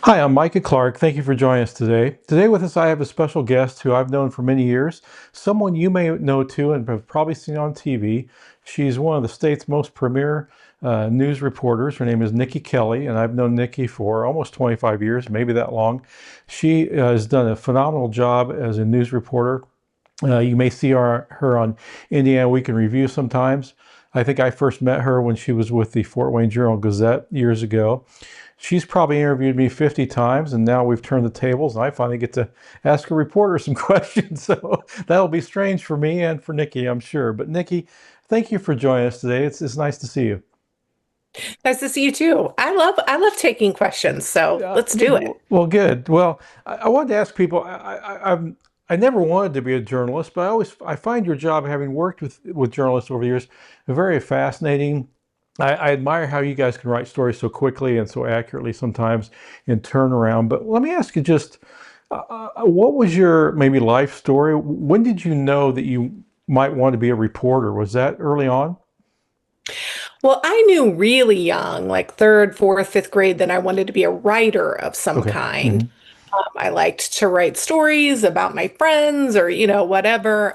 Hi, I'm Micah Clark. Thank you for joining us today. Today with us, I have a special guest who I've known for many years, someone you may know too and have probably seen on TV. She's one of the state's most premier news reporters. Her name is Niki Kelly, and I've known Niki for almost 25 years, maybe that long. She has done a phenomenal job as a news reporter. You may see her on Indiana Week in Review sometimes. I think I first met her when she was with the Fort Wayne Journal-Gazette years ago. She's probably interviewed me 50 times, and now we've turned the tables, and I finally get to ask a reporter some questions. So that'll be strange for me and for Niki, I'm sure. But Niki, thank you for joining us today. It's nice to see you. Nice to see you too. I love taking questions, so Yeah. let's do it. Well, good. Well, I wanted to ask people. I never wanted to be a journalist, but I find your job, having worked with journalists over the years, very fascinating. I admire how you guys can write stories so quickly and so accurately sometimes in turnaround. But let me ask you just, what was your maybe life story? When did you know that you might want to be a reporter? Was that early on? Well, I knew really young, like third, fourth, fifth grade, that I wanted to be a writer of some Okay. kind. Hmm. I liked to write stories about my friends or, whatever.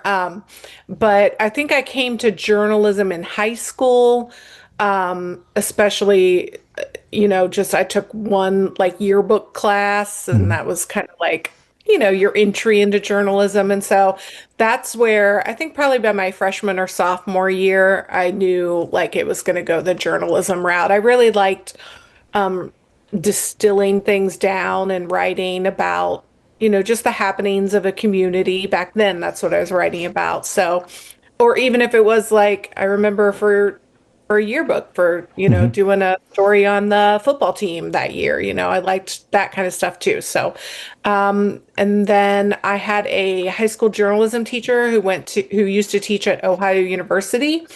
But I think I came to journalism in high school, especially, just I took one like yearbook class, and Hmm. that was kind of like, your entry into journalism. And so that's where I think probably by my freshman or sophomore year, I knew like it was going to go the journalism route. I really liked distilling things down and writing about, just the happenings of a community. Back then, that's what I was writing about. So, or even if it was like, I remember for a yearbook for, Hmm. doing a story on the football team that year, I liked that kind of stuff too. So, and then I had a high school journalism teacher who used to teach at Ohio University,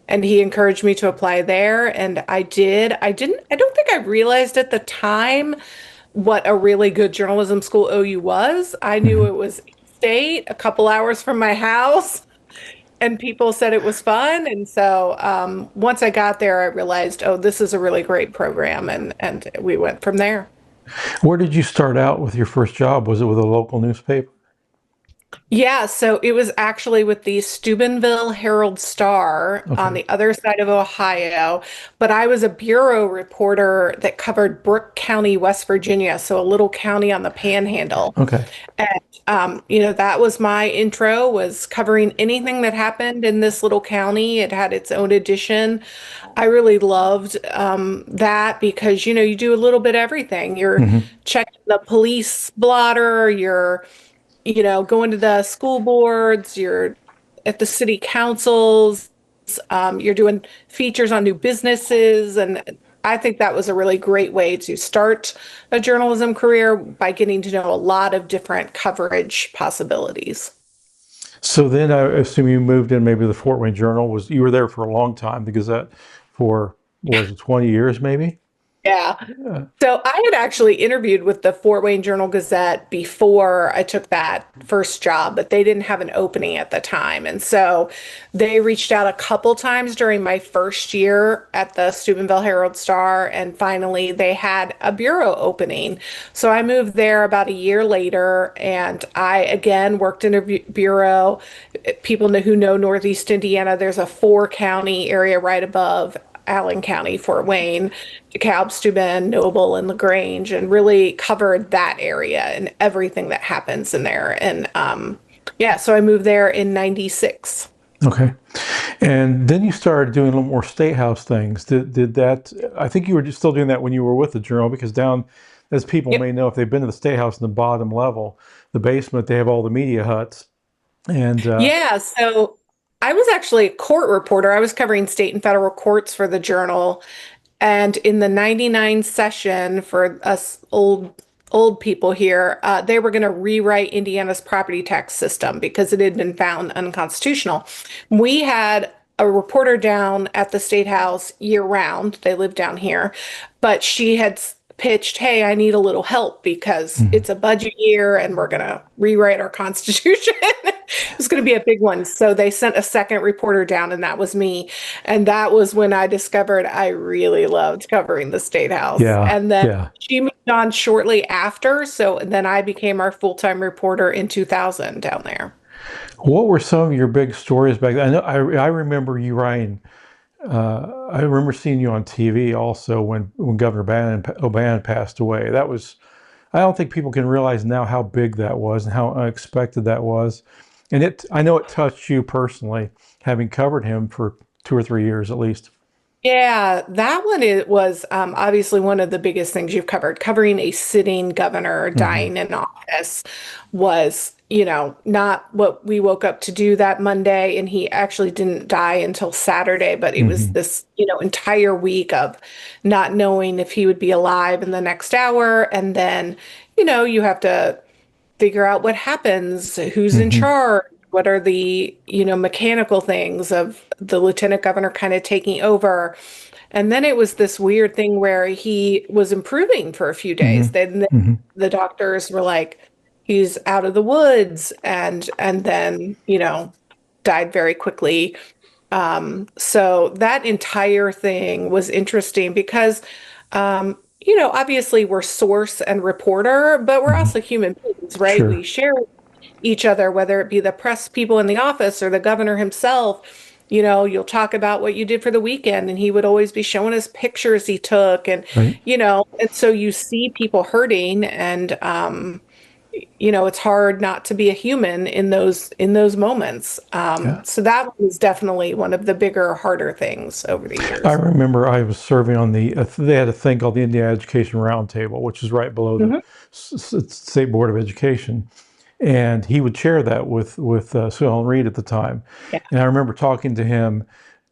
and he encouraged me to apply there, and I did. I don't think I realized at the time what a really good journalism school OU was. I knew Hmm. it was state, a couple hours from my house, and people said it was fun. And so once I got there, I realized, oh, this is a really great program, and we went from there. Where did you start out with your first job? Was it with a local newspaper? Yeah, so it was actually with the Steubenville Herald Star on Okay. the other side of Ohio, but I was a bureau reporter that covered Brooke County, West Virginia, so a little county on the Panhandle. Okay. And that was my intro, was covering anything that happened in this little county. It had its own edition. I really loved that because, you do a little bit of everything. You're Hmm. checking the police blotter, you're going to the school boards, you're at the city councils, you're doing features on new businesses. And I think that was a really great way to start a journalism career by getting to know a lot of different coverage possibilities. So then I assume you moved in maybe the Fort Wayne Journal. Was you were there for a long time, the Gazette, for what was it, 20 years maybe? Yeah. Yeah. So I had actually interviewed with the Fort Wayne Journal-Gazette before I took that first job, but they didn't have an opening at the time. And so they reached out a couple times during my first year at the Steubenville Herald-Star, and finally they had a bureau opening. So I moved there about a year later, and I again worked in a bureau. People who know Northeast Indiana, there's a four-county area right above Allen County, Fort Wayne, DeKalb, Steuben, Noble, and LaGrange, and really covered that area and everything that happens in there. And yeah, so I moved there in 96. Okay. And then you started doing a little more state house things. Did that, I think you were just still doing that when you were with the Journal, because down, as people Yep. may know, if they've been to the state house in the bottom level, the basement, they have all the media huts. And Yeah, so I was actually a court reporter. I was covering state and federal courts for the Journal. And in the 99 session for us old people here, they were going to rewrite Indiana's property tax system because it had been found unconstitutional. We had a reporter down at the State House year round. They live down here, but she had pitched, "Hey, I need a little help because mhm. it's a budget year and we're going to rewrite our constitution." It was going to be a big one. So they sent a second reporter down, and that was me. And that was when I discovered I really loved covering the State House. Yeah, And then yeah. she moved on shortly after. So then I became our full-time reporter in 2000 down there. What were some of your big stories back then? I remember you writing. I remember seeing you on TV also when Governor O'Bannon passed away. That was, I don't think people can realize now how big that was and how unexpected that was. And I know it touched you personally, having covered him for 2 or 3 years at least. Yeah, that one it was obviously one of the biggest things you've covered. Covering a sitting governor Hmm. dying in office was, not what we woke up to do that Monday, and he actually didn't die until Saturday, but it was Hmm. this, entire week of not knowing if he would be alive in the next hour, and then, you have to figure out what happens, who's in Hmm. charge, what are the, mechanical things of the lieutenant governor kind of taking over. And then it was this weird thing where he was improving for a few days. Hmm. Then Hmm. the doctors were like, he's out of the woods, and then, died very quickly. So that entire thing was interesting because obviously we're source and reporter, but we're Hmm. also human beings, right? We Sure. share with each other, whether it be the press people in the office or the governor himself. You'll talk about what you did for the weekend, and he would always be showing us pictures he took, and Right. and so you see people hurting, and it's hard not to be a human in those moments. Yeah. So that was definitely one of the bigger, harder things over the I years. remember I was serving on they had a thing called the Indiana Education Roundtable, which is right below the Mhm. State Board of Education. And he would chair that with Sue Ellen Reed at the time. Yeah. And I remember talking to him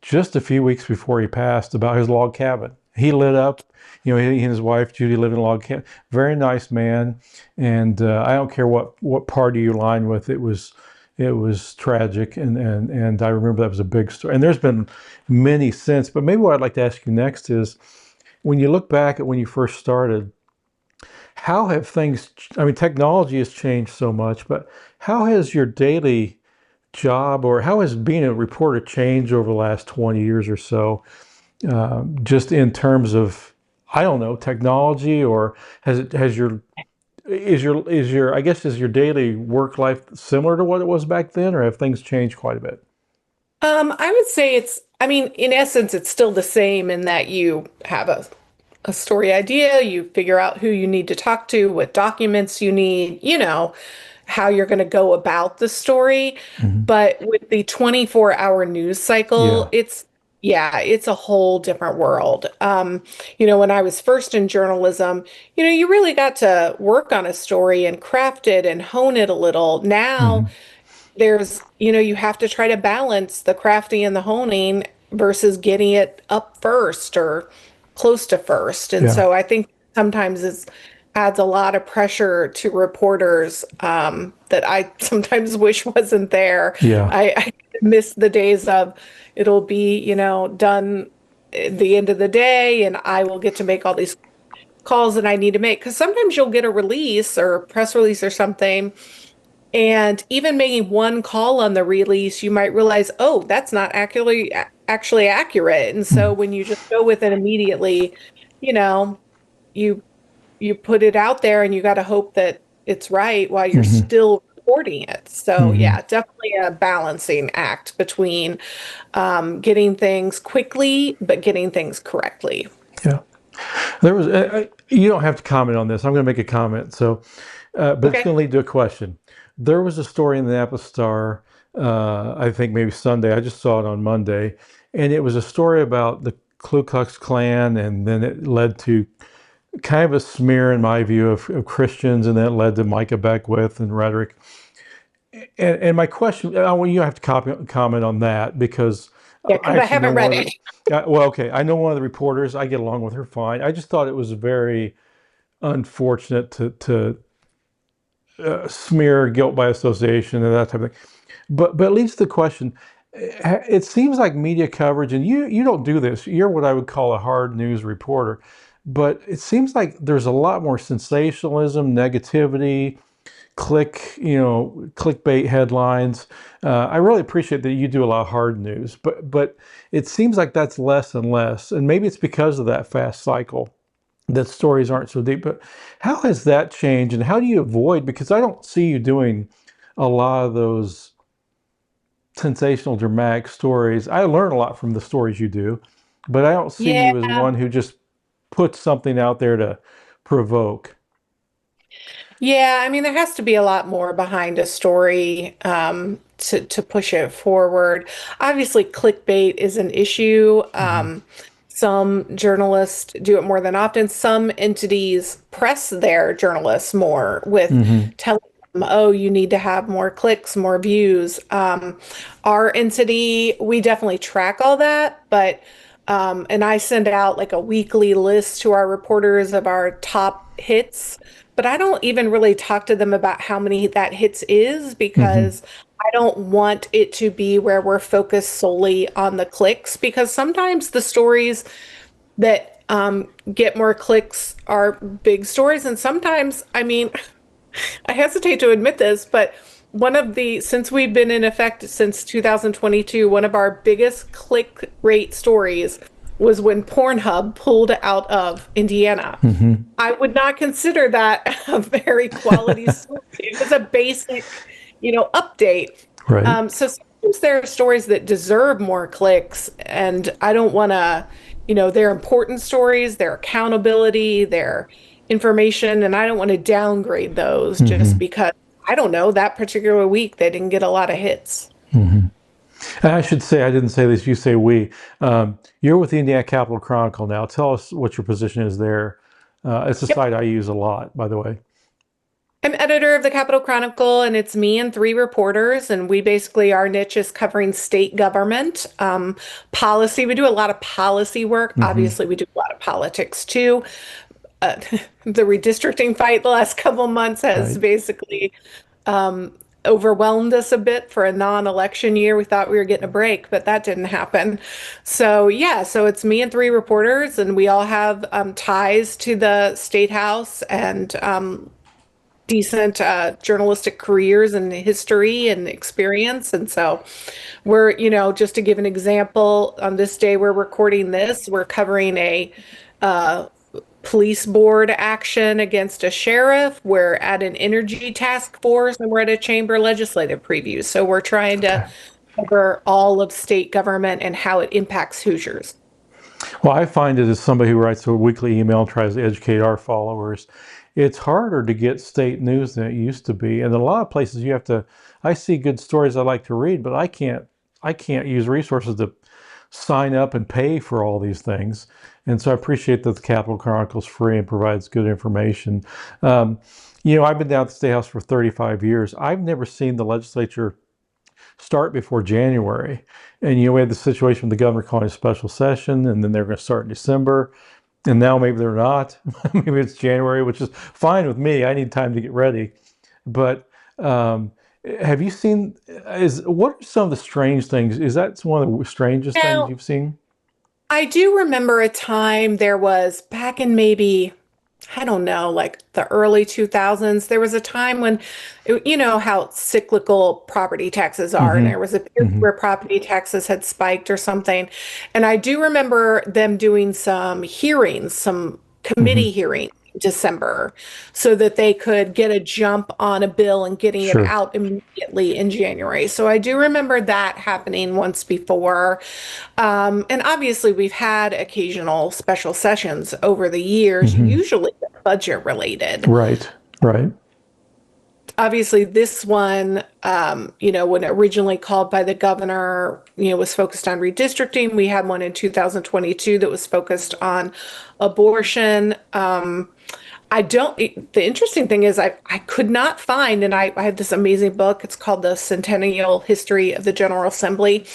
just a few weeks before he passed about his log cabin. He lit up, he and his wife Judy live in a log cabin. Very nice man, and I don't care what party you line with. It was tragic, and I remember that was a big story. And there's been many since. But maybe what I'd like to ask you next is, when you look back at when you first started, how have things, I mean, technology has changed so much, but how has your daily job, or how has being a reporter changed over the last 20 years or so, just in terms of, I don't know, technology, or has I guess, is your daily work life similar to what it was back then, or have things changed quite a bit? I would say I mean, in essence, it's still the same in that you have a story idea, you figure out who you need to talk to, what documents you need, how you're going to go about the story. Hmm. But with the 24-hour news cycle, Yeah. yeah, it's a whole different world. When I was first in journalism, you really got to work on a story and craft it and hone it a little. Now, Hmm. you have to try to balance the crafting and the honing versus getting it up first or close to first. And Yeah. so I think sometimes it adds a lot of pressure to reporters that I sometimes wish wasn't there. Yeah. I miss the days of it'll be, done at the end of the day, and I will get to make all these calls that I need to make. Because sometimes you'll get a release or a press release or something, and even making one call on the release, you might realize, oh, that's not actually accurate. And so Mhm. when you just go with it immediately, you know, you you put it out there and you got to hope that it's right while you're Hmm. still reporting it. So Hmm. yeah, definitely a balancing act between getting things quickly, but getting things correctly. Yeah. There was, you don't have to comment on this. I'm going to make a comment. So, but it's Okay. going to lead to a question. There was a story in the Napa Star, I think maybe Sunday. I just saw it on Monday. And it was a story about the Ku Klux Klan. And then it led to kind of a smear, in my view, of Christians. And then it led to Micah Beckwith and rhetoric. And my question, I want you to have to comment on that, because Yeah, I because I actually know haven't one read of it. the, well, okay, I know one of the reporters. I get along with her fine. I just thought it was very unfortunate to smear guilt by association and that type of thing. But it leads to the question. It seems like media coverage, and you don't do this. You're what I would call a hard news reporter, but it seems like there's a lot more sensationalism, negativity, clickbait headlines. I really appreciate that you do a lot of hard news, but it seems like that's less and less, and maybe it's because of that fast cycle that stories aren't so deep. But how has that changed, and how do you avoid? Because I don't see you doing a lot of those sensational, dramatic stories. I learn a lot from the stories you do, but I don't see Yeah. you as one who just puts something out there to provoke. Yeah, I mean, there has to be a lot more behind a story to push it forward. Obviously, clickbait is an issue. Hmm. Some journalists do it more than often. Some entities press their journalists more with Hmm. telling them, oh, you need to have more clicks, more views. Our entity, we definitely track all that, but and I send out like a weekly list to our reporters of our top hits, but I don't even really talk to them about how many that hits is Hmm. because I don't want it to be where we're focused solely on the clicks because sometimes the stories that get more clicks are big stories. And sometimes, I mean, I hesitate to admit this, but since we've been in effect since 2022, one of our biggest click rate stories was when Pornhub pulled out of Indiana. Hmm. I would not consider that a very quality story. It was a basic, update. Right. So sometimes there are stories that deserve more clicks, and I don't want to, they're important stories, they're accountability, they're information, and I don't want to downgrade those just Hmm. because, I don't know, that particular week they didn't get a lot of hits. Hmm. And I should say, I didn't say this, you say we. You're with the Indiana Capital Chronicle now. Tell us what your position is there. It's a Yep. site I use a lot, by the way. I'm editor of the Capital Chronicle, and it's me and three reporters. And we basically, our niche is covering state government, policy. We do a lot of policy work. Hmm. Obviously, we do a lot of politics too. Uh, the redistricting fight the last couple of months has Right. basically overwhelmed us a bit for a non-election year. We thought we were getting a break, but that didn't happen. So yeah, so it's me and three reporters, and we all have ties to the State House and decent journalistic careers and history and experience. And so just to give an example, on this day we're recording this, we're covering a uh, police board action against a sheriff. We're at an energy task force and we're at a chamber legislative preview. So we're trying to Okay. cover all of state government and how it impacts Hoosiers. Well, I find it as somebody who writes a weekly email and tries to educate our followers, it's harder to get state news than it used to be. And in a lot of places you have to, I see good stories I like to read, but I can't use resources to sign up and pay for all these things. And so I appreciate that the Capitol Chronicle is free and provides good information. Um, I've been down at the State House for 35 years. I've never seen the legislature start before January. And we had the situation with the governor calling a special session, and then they're going to start in December. And now maybe they're not. Maybe it's January, which is fine with me. I need time to get ready. But have you seen? What are some of the strange things? Is that one of the strangest things Now, you've seen? I do remember a time there was back in maybe, I don't know, like the early 2000s, there was a time when, you know, how cyclical property taxes are. And Hmm. there was a period Hmm. where property taxes had spiked or something. And I do remember them doing some hearings, some Hmm. committee hearings in December so that they could get a jump on a bill and getting it Sure. out immediately in January. So I do remember that happening once before. And obviously, we've had occasional special sessions over the years, Hmm. usually budget related. Right. Right. Obviously, this one, when originally called by the governor, was focused on redistricting. We had one in 2022 that was focused on abortion. The interesting thing is I could not find, and I have this amazing book. It's called The Centennial History of the General Assembly.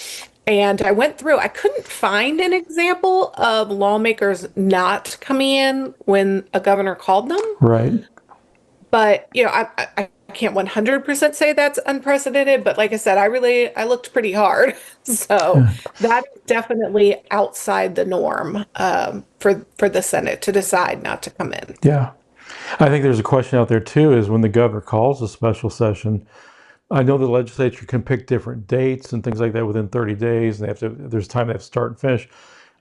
And I went through, I couldn't find an example of lawmakers not coming in when a governor called them. Right. But, I can't 100% say that's unprecedented. But like I said, I looked pretty hard. So Yeah. that is definitely outside the norm for the Senate to decide not to come in. Yeah. I think there's a question out there too, is when the governor calls a special session, I know the legislature can pick different dates and things like that within 30 days, and there's time they have to start and finish.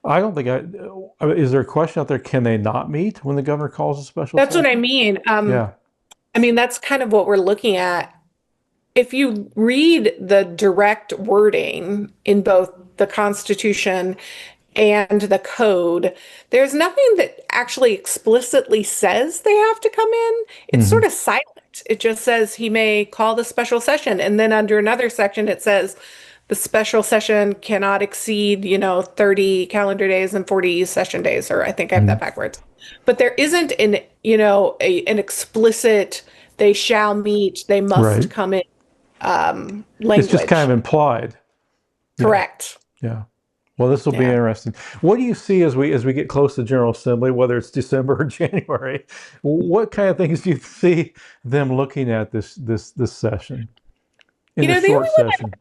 I don't think is there a question out there, can they not meet when the governor calls a special That's what I session? mean. Yeah. I mean, that's kind of what we're looking at. If you read the direct wording in both the Constitution and the code, there's nothing that actually explicitly says they have to come in. It's Hmm. sort of silent. It just says he may call the special session. And then under another section, it says the special session cannot exceed, 30 calendar days and 40 session days, or I think I have that Hmm. backwards. But there isn't an explicit, they shall meet, they must Right. come in It's just kind language. of implied. Yeah. Correct. Yeah. Well, this will be Yeah. interesting. What do you see as we get close to General Assembly, whether it's December or January? What kind of things do you see them looking at this session in You the know, the short only session?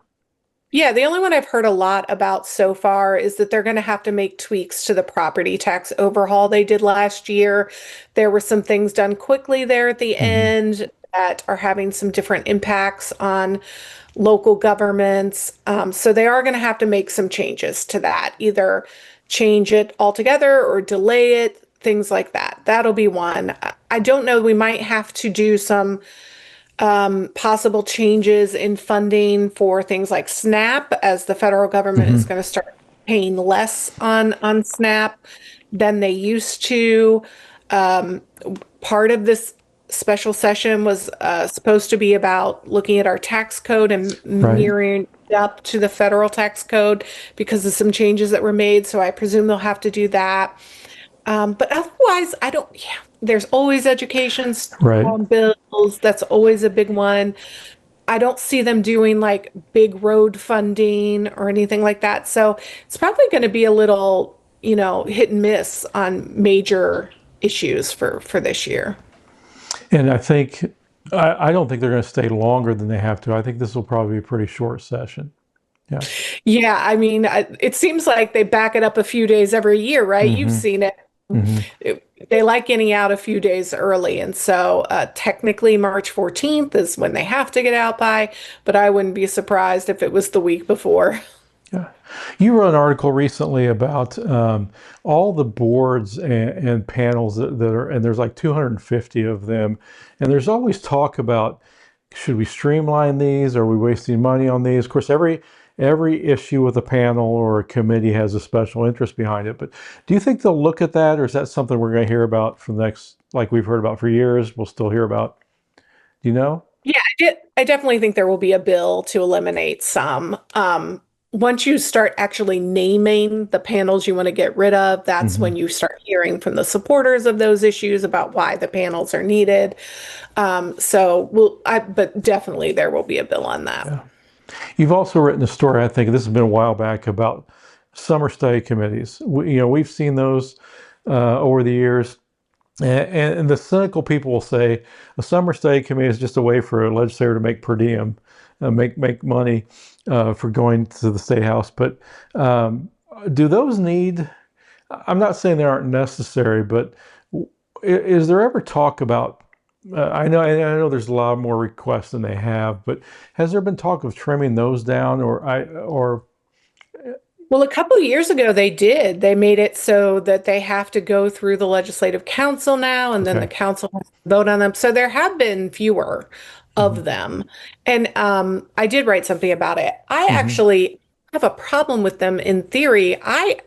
Yeah, the only one I've heard a lot about so far is that they're going to have to make tweaks to the property tax overhaul they did last year. There were some things done quickly there at the Hmm. end that are having some different impacts on local governments. So they are going to have to make some changes to that, either change it altogether or delay it, things like that. That'll be one. I don't know. We might have to do some possible changes in funding for things like SNAP, as the federal government is Hmm. going to start paying less on SNAP than they used to. Um, Part of this special session was supposed to be about looking at our tax code and Right. mirroring it up to the federal tax code because of some changes that were made. So I presume they'll have to do that. But otherwise, I don't, yeah, there's always education Right. bills. That's always a big one. I don't see them doing like big road funding or anything like that. So it's probably going to be a little, hit and miss on major issues for this year. And I don't think they're going to stay longer than they have to. I think this will probably be a pretty short session. Yeah. Yeah, I mean, it seems like they back it up a few days every year, right? You've Hmm. seen it. Hmm. They like getting out a few days early. And so technically March 14th is when they have to get out by, but I wouldn't be surprised if it was the week before. Yeah. You wrote an article recently about all the boards and panels that are, and there's like 250 of them. And there's always talk about, should we streamline these? Are we wasting money on these? Of course, every issue with a panel or a committee has a special interest behind it. But do you think they'll look at that, or is that something we're going to hear about for the next, like we've heard about for years, we'll still hear about? Do you know? Yeah, I definitely think there will be a bill to eliminate some. Once you start actually naming the panels you want to get rid of, that's Hmm. when you start hearing from the supporters of those issues about why the panels are needed. But definitely there will be a bill on that. Yeah. You've also written a story, I think this has been a while back, about summer study committees. We've seen those over the years. And the cynical people will say a summer study committee is just a way for a legislator to make per diem, make money for going to the state house. But do those need? I'm not saying they aren't necessary, but is there ever talk about? I know there's a lot more requests than they have, but has there been talk of trimming those down, or? Well, a couple of years ago, they did. They made it so that they have to go through the legislative council now, and then the Okay. council has to vote on them. So there have been fewer Hmm. of them. And I did write something about it. I Hmm. actually have a problem with them in theory.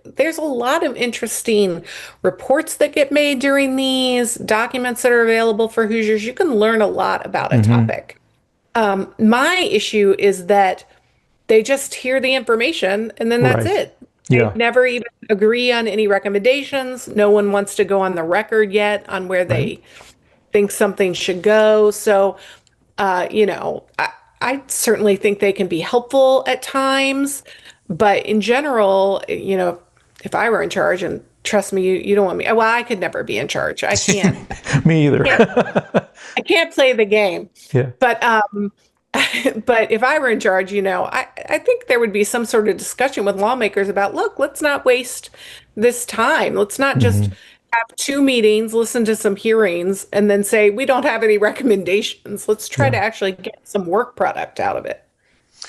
There's a lot of interesting reports that get made during these documents that are available for Hoosiers. You can learn a lot about a Hmm. topic. My issue is that they just hear the information and then that's Right. it. They Yeah. never even agree on any recommendations. No one wants to go on the record yet on where Right. they think something should go. So, I certainly think they can be helpful at times, but in general, if I were in charge, and trust me, you don't want me. Well, I could never be in charge. Me either. Can't, I can't play the game. Yeah. But but if I were in charge, I think there would be some sort of discussion with lawmakers about, look, let's not waste this time. Let's not just Hmm. have two meetings, listen to some hearings, and then say, we don't have any recommendations. Let's try to Yeah. actually get some work product out of it.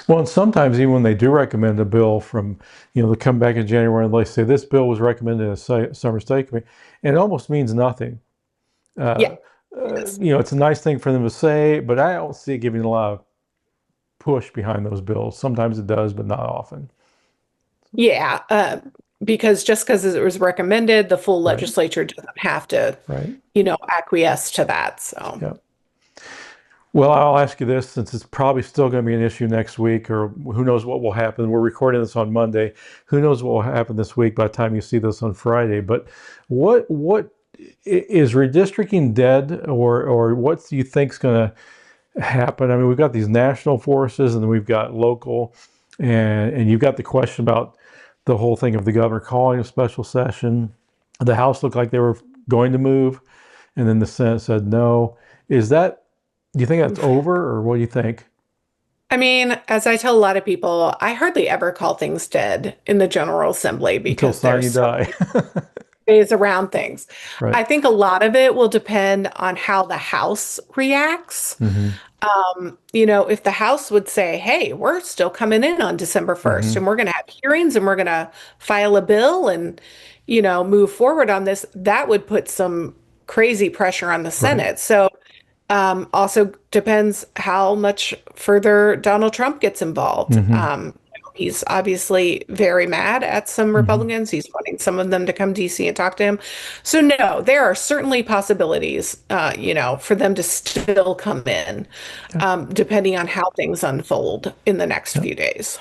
Well, and sometimes even when they do recommend a bill from, they come back in January and they say this bill was recommended in a summer state committee, and it almost means nothing. Yeah. Uh, Yes. it's a nice thing for them to say, but I don't see it giving a lot of push behind those bills. Sometimes it does, but not often. Yeah. Because just because it was recommended, the full Right. legislature doesn't have to, Right. acquiesce to that. So. Yeah. Well, I'll ask you this, since it's probably still going to be an issue next week, or who knows what will happen. We're recording this on Monday. Who knows what will happen this week by the time you see this on Friday? But what is redistricting dead, or what do you think's going to happen? I mean, we've got these national forces, and then we've got local, and you've got the question about the whole thing of the governor calling a special session. The House looked like they were going to move, and then the Senate said no. Do you think that's over, or what do you think? I mean, as I tell a lot of people, I hardly ever call things dead in the General Assembly Until because sign there's you so die. many ways around things. Right. I think a lot of it will depend on how the House reacts. Mm-hmm. If the House would say, hey, we're still coming in on December 1st Mm-hmm. and we're going to have hearings and we're going to file a bill and, move forward on this, that would put some crazy pressure on the Right. Senate. So also depends how much further Donald Trump gets involved. Mm-hmm. He's obviously very mad at some Mm-hmm. Republicans. He's wanting some of them to come DC and talk to him. So no, there are certainly possibilities, for them to still come in, Yeah. depending on how things unfold in the next Yeah. few days.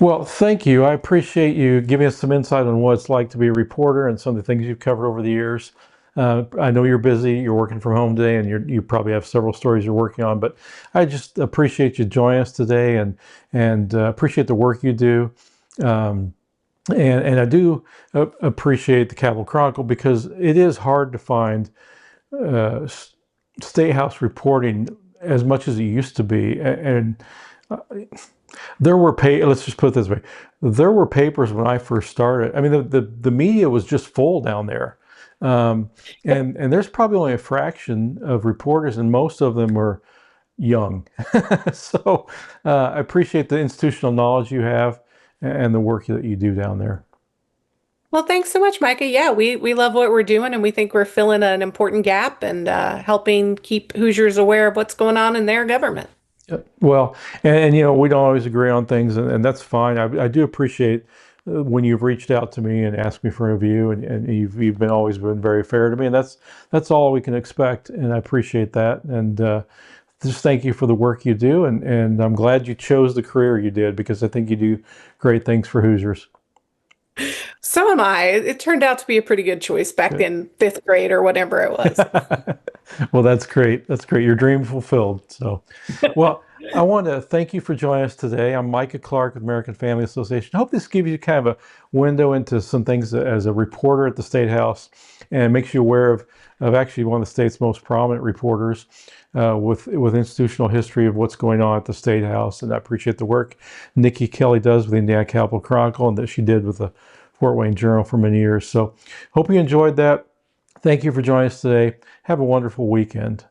Well, thank you. I appreciate you giving us some insight on what it's like to be a reporter and some of the things you've covered over the years. I know you're busy. You're working from home today, and you probably have several stories you're working on. But I just appreciate you joining us today, and appreciate the work you do. Um, and I do appreciate the Capital Chronicle, because it is hard to find uh, state house reporting as much as it used to be. And there were let's just put it this way: there were papers when I first started. I mean, the media was just full down there, um, and there's probably only a fraction of reporters, and most of them are young. So I appreciate the institutional knowledge you have and the work that you do down there. Well, thanks so much, Micah. Yeah, we love what we're doing, and we think we're filling an important gap and helping keep Hoosiers aware of what's going on in their government. Well, and we don't always agree on things, and that's fine. I do appreciate when you've reached out to me and asked me for a review, and you've been always been very fair to me, and that's all we can expect, and I appreciate that. And just thank you for the work you do, and I'm glad you chose the career you did, because I think you do great things for Hoosiers. So am I. It turned out to be a pretty good choice back Good. in fifth grade or whatever it was. Well, that's great. That's great. Your dream fulfilled. So, well, I want to thank you for joining us today. I'm Micah Clark with American Family Association. I hope this gives you kind of a window into some things as a reporter at the State House, and makes you aware of actually one of the state's most prominent reporters with institutional history of what's going on at the State House. And I appreciate the work Niki Kelly does with the Indiana Capital Chronicle, and that she did with the Fort Wayne Journal for many years. So hope you enjoyed that. Thank you for joining us today. Have a wonderful weekend.